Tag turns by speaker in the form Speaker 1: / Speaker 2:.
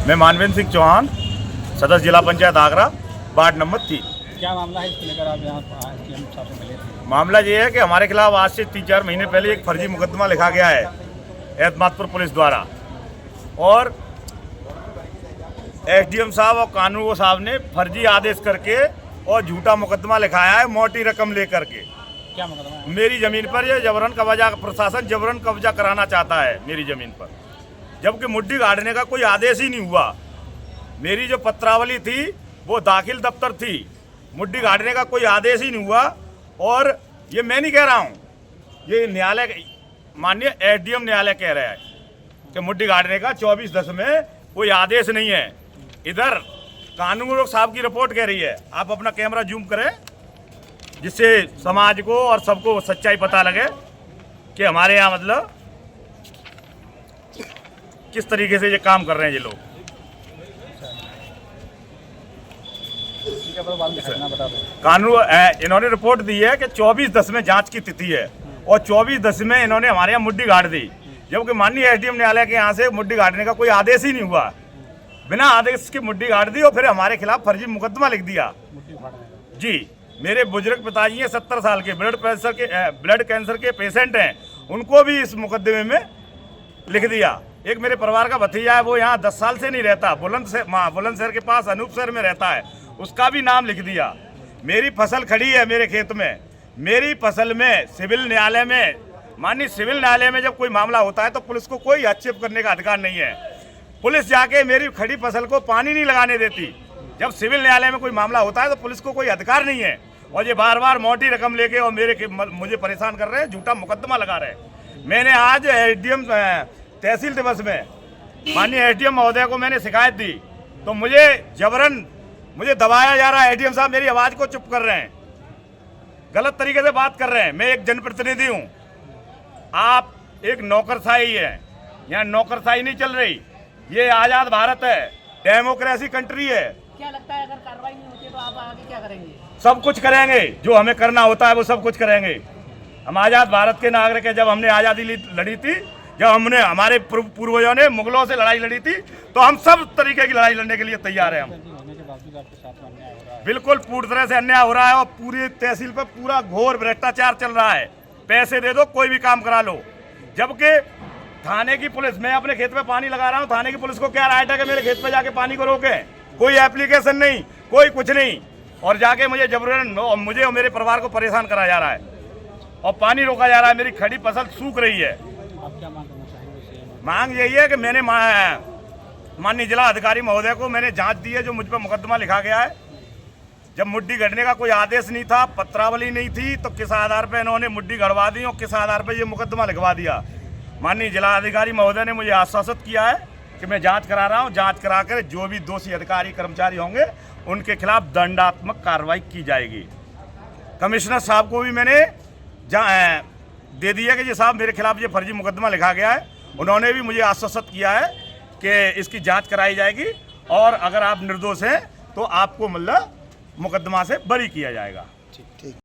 Speaker 1: मैं मानवेंद्र सिंह चौहान, सदस्य जिला पंचायत आगरा, वार्ड नंबर 3।
Speaker 2: क्या मामला है इसको लेकर आप यहाँ एसडीएम साहब से मिले थे?
Speaker 1: मामला ये है कि हमारे खिलाफ आज से 3-4 महीने पहले एक फर्जी मुकदमा लिखा गया है एतमादपुर पुलिस द्वारा, और एसडीएम साहब और कानून साहब ने फर्जी आदेश करके और झूठा मुकदमा लिखाया है मोटी रकम लेकर के।
Speaker 2: क्या मुकदमा है?
Speaker 1: मेरी जमीन पर ये जबरन कब्जा, प्रशासन जबरन कब्जा कराना चाहता है मेरी जमीन पर, जबकि मुड्ढी गाड़ने का कोई आदेश ही नहीं हुआ। मेरी जो पत्रावली थी वो दाखिल दफ्तर थी, मुड्ढी गाड़ने का कोई आदेश ही नहीं हुआ। और ये मैं नहीं कह रहा हूँ, ये न्यायालय, माननीय एसडीएम न्यायालय कह रहा है कि मुड्ढी गाड़ने का 24/10 में कोई आदेश नहीं है। इधर कानून साहब की रिपोर्ट कह रही है। आप अपना कैमरा जूम करें जिससे समाज को और सबको सच्चाई पता लगे कि हमारे यहाँ मतलब किस तरीके से ये काम कर रहे हैं ये लोग।
Speaker 2: ठीक है, बाद में घटना बता दो।
Speaker 1: कानून इन्होंने रिपोर्ट दी है कि 24/10 में जांच की तिथि है, और 24/10 में इन्होंने हमारे यहाँ मुड्ढी गाड़ दी, जबकि माननीय एसडीएम न्यायालय के यहाँ से मुड्ढी गाड़ने का कोई आदेश ही नहीं हुआ। बिना आदेश की मुड्ढी गाड़ दी और फिर हमारे खिलाफ फर्जी मुकदमा लिख दिया। जी, मेरे बुजुर्ग पिताजी हैं 70 साल के, ब्लड कैंसर के पेशेंट हैं, उनको भी इस मुकदमे में लिख दिया। एक मेरे परिवार का भतीजा है, वो यहाँ 10 साल से नहीं रहता, बुलंदशहर के पास अनूपशहर में रहता है, उसका भी नाम लिख दिया। मेरी फसल खड़ी है मेरे खेत में, मेरी फसल में सिविल न्यायालय में, माननीय सिविल न्यायालय में जब कोई मामला होता है तो पुलिस को कोई हस्तक्षेप करने का अधिकार नहीं है। पुलिस जाके मेरी खड़ी फसल को पानी नहीं लगाने देती। जब सिविल न्यायालय में कोई मामला होता है तो पुलिस को कोई अधिकार नहीं है, और ये बार बार मोटी रकम लेके और मुझे परेशान कर रहे हैं, झूठा मुकदमा लगा रहे हैं। मैंने आज एसडीएम तहसील दिवस में माननीय एसडीएम महोदय को मैंने शिकायत दी, तो मुझे जबरन दबाया जा रहा है। एसडीएम साहब मेरी आवाज़ को चुप कर रहे हैं, गलत तरीके से बात कर रहे हैं। मैं एक जनप्रतिनिधि हूँ, आप एक नौकरशाही है, यहाँ नौकरशाही नहीं चल रही। ये आज़ाद भारत है, डेमोक्रेसी कंट्री है।
Speaker 3: क्या लगता है अगर कार्रवाई नहीं होती है तो आप आगे क्या करेंगे?
Speaker 1: सब कुछ करेंगे, जो हमें करना होता है वो सब कुछ करेंगे। हम आज़ाद भारत के नागरिक हैं। जब हमने आज़ादी लड़ी थी, जब हमने हमारे पूर्वजों ने मुगलों से लड़ाई लड़ी थी, तो हम सब तरीके की लड़ाई लड़ने के लिए तैयार हैं। हम बिल्कुल पूरी तरह से अन्याय हो रहा है, और पूरी तहसील पर पूरा घोर भ्रष्टाचार चल रहा है। पैसे दे दो, कोई भी काम करा लो। जबकि थाने की पुलिस, मैं अपने खेत में पानी लगा रहा हूँ, थाने की पुलिस को क्या राइट है कि मेरे खेत पे जाके पानी को रोके? कोई एप्लीकेशन नहीं, कोई कुछ नहीं, और जाके मुझे जबरन मुझे और मेरे परिवार को परेशान करा जा रहा है और पानी रोका जा रहा है। मेरी खड़ी फसल सूख रही है।
Speaker 2: आप क्या मांग करना चाहेंगे?
Speaker 1: मांग यही है कि मैंने माननीय जिला अधिकारी महोदय को मैंने जांच दी है जो मुझ पर मुकदमा लिखा गया है। जब मुड्ढी गढ़ने का कोई आदेश नहीं था, पत्रावली नहीं थी, तो किस आधार पर इन्होंने मुड्ढी गढ़वा दी और किस आधार पर ये मुकदमा लिखवा दिया। माननीय जिला अधिकारी महोदय ने मुझे आश्वासित किया है कि मैं जांच करा रहा हूं, जांच कराकर जो भी दोषी अधिकारी कर्मचारी होंगे उनके खिलाफ दंडात्मक कार्रवाई की जाएगी। कमिश्नर साहब को भी मैंने दे दिया कि जी साहब मेरे खिलाफ ये फर्जी मुकदमा लिखा गया है। उन्होंने भी मुझे आश्वासित किया है कि इसकी जांच कराई जाएगी, और अगर आप निर्दोष हैं तो आपको मतलब मुकदमा से बरी किया जाएगा।
Speaker 4: ठीक।